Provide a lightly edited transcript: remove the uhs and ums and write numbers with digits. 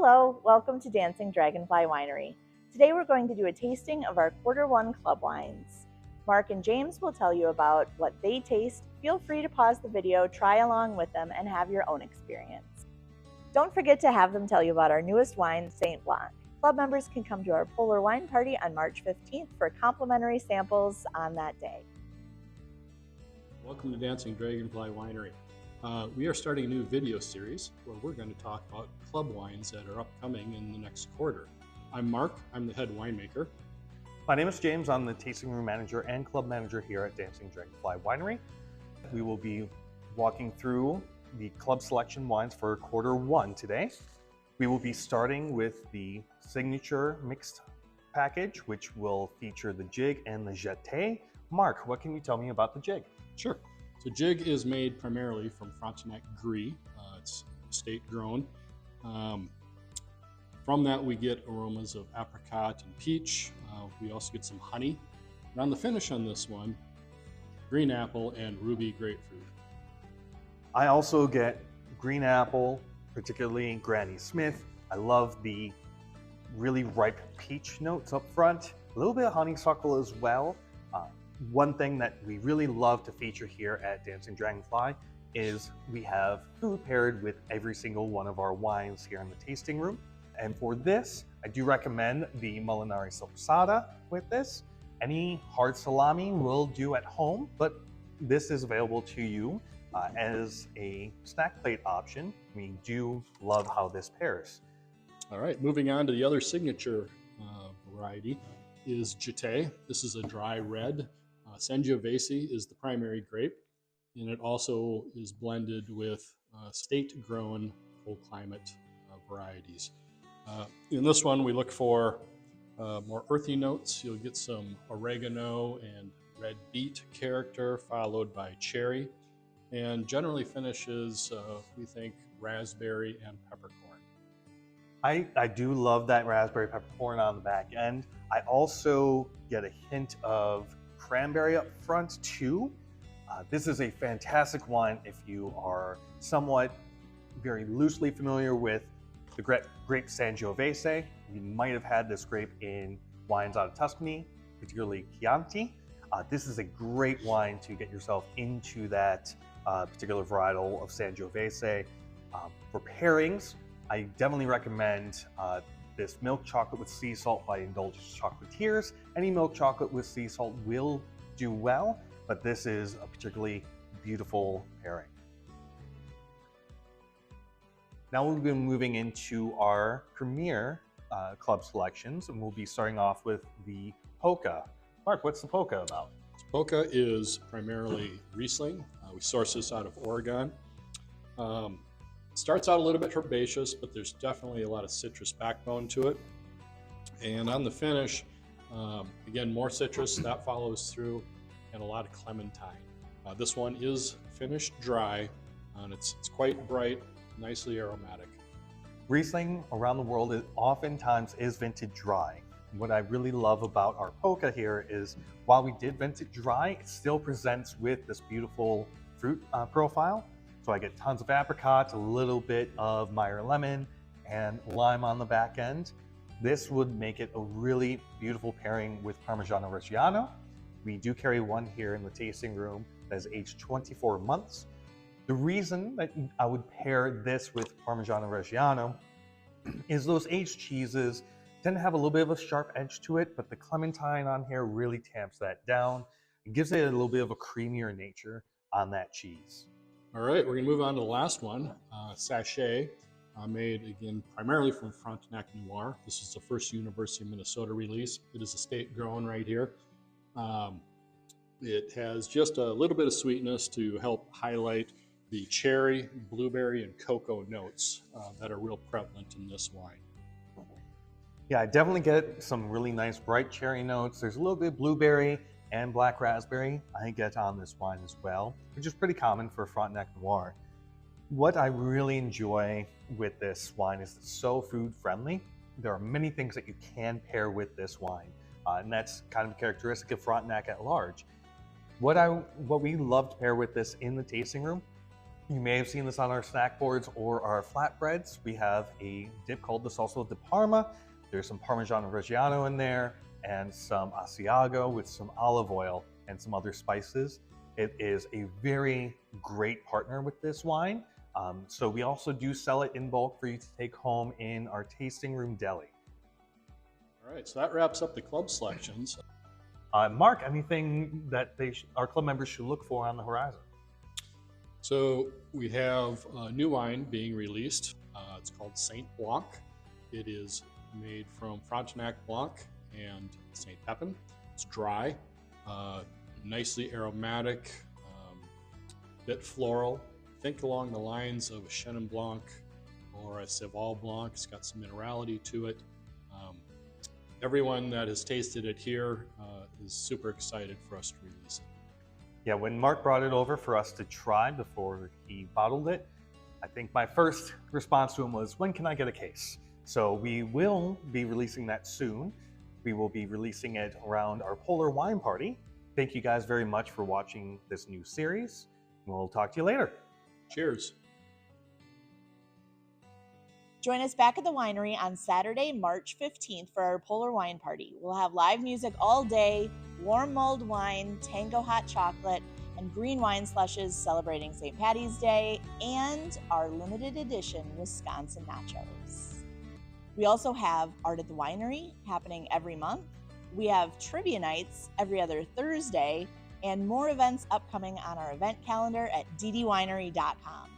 Hello, welcome to Dancing Dragonfly Winery. Today we're going to do a tasting of our Q1 club wines. Mark and James will tell you about what they taste. Feel free to pause the video, try along with them, and have your own experience. Don't forget to have them tell you about our newest wine, Saint Blanc. Club members can come to our Polar Wine Party on March 15th for complimentary samples on that day. Welcome to Dancing Dragonfly Winery. We are starting a new video series where we're going to talk about club wines that are upcoming in the next quarter. I'm Mark, I'm the head winemaker. My name is James, I'm the tasting room manager and club manager here at Dancing Dragonfly Winery. We will be walking through the club selection wines for Q1 today. We will be starting with the signature mixed package, which will feature the Jig and the Jeté. Mark, what can you tell me about the Jig? Sure. So Jig is made primarily from Frontenac Gris. It's estate grown. From that we get aromas of apricot and peach. We also get some honey. And on the finish on this one, green apple and ruby grapefruit. I also get green apple, particularly Granny Smith. I love the really ripe peach notes up front. A little bit of honeysuckle as well. One thing that we really love to feature here at Dancing Dragonfly is we have food paired with every single one of our wines here in the tasting room. And for this, I do recommend the Molinari Sopressata with this. Any hard salami will do at home, but this is available to you as a snack plate option. We do love how this pairs. All right, moving on to the other signature variety is Jeté. This is a dry red. Sangiovese is the primary grape, and it also is blended with state-grown full climate varieties. In this one, we look for more earthy notes. You'll get some oregano and red beet character, followed by cherry, and generally finishes, we think, raspberry and peppercorn. I do love that raspberry peppercorn on the back end. I also get a hint of cranberry up front too. This is a fantastic wine if you are somewhat very loosely familiar with the grape Sangiovese. You might have had this grape in wines out of Tuscany, particularly Chianti. This is a great wine to get yourself into that particular varietal of Sangiovese. For pairings, I definitely recommend this milk chocolate with sea salt by Indulgence Chocolatiers. Any milk chocolate with sea salt will do well, but this is a particularly beautiful pairing. Now we'll be moving into our premier club selections, and we'll be starting off with the Polka. Mark, what's the Polka about? Polka is primarily Riesling. We source this out of Oregon. Starts out a little bit herbaceous, but there's definitely a lot of citrus backbone to it. And on the finish, again, more citrus, that follows through, and a lot of clementine. This one is finished dry, and it's quite bright, nicely aromatic. Riesling around the world oftentimes is vintage dry. What I really love about our Polka here is while we did vintage dry, it still presents with this beautiful fruit profile. So I get tons of apricot, a little bit of Meyer lemon, and lime on the back end. This would make it a really beautiful pairing with Parmigiano Reggiano. We do carry one here in the tasting room that is aged 24 months. The reason that I would pair this with Parmigiano Reggiano is those aged cheeses tend to have a little bit of a sharp edge to it, but the clementine on here really tamps that down. It gives it a little bit of a creamier nature on that cheese. All right, we're gonna move on to the last one, Sachet, made again primarily from Frontenac Noir. This is the first University of Minnesota release. It is estate grown right here. It has just a little bit of sweetness to help highlight the cherry, blueberry, and cocoa notes that are real prevalent in this wine. Yeah, I definitely get some really nice bright cherry notes. There's a little bit of blueberry and black raspberry I get on this wine as well, which is pretty common for Frontenac Noir. What I really enjoy with this wine is it's so food friendly. There are many things that you can pair with this wine, and that's kind of a characteristic of Frontenac at large. What we love to pair with this in the tasting room You may have seen this on our snack boards or our flatbreads. We have a dip called the Salsa di Parma. There's some Parmigiano Reggiano in there and some Asiago with some olive oil and some other spices. It is a very great partner with this wine. So we also do sell it in bulk for you to take home in our tasting room deli. All right, so that wraps up the club selections. Mark, anything that our club members should look for on the horizon? So we have a new wine being released. It's called Saint Blanc. It is made from Frontenac Blanc and Saint Pepin. It's dry, nicely aromatic, bit floral. Think along the lines of a Chenin Blanc or a Céval Blanc. It's got some minerality to it. Everyone that has tasted it here is super excited for us to release it. Yeah, when Mark brought it over for us to try before he bottled it, I think my first response to him was, when can I get a case? So we will be releasing that soon. We will be releasing it around our Polar Wine Party. Thank you guys very much for watching this new series. We'll talk to you later. Cheers. Join us back at the winery on Saturday, March 15th for our Polar Wine Party. We'll have live music all day, warm mulled wine, tango hot chocolate, and green wine slushes celebrating St. Paddy's Day, and our limited edition Wisconsin nachos. We also have Art at the Winery happening every month. We have trivia nights every other Thursday, and more events upcoming on our event calendar at ddwinery.com.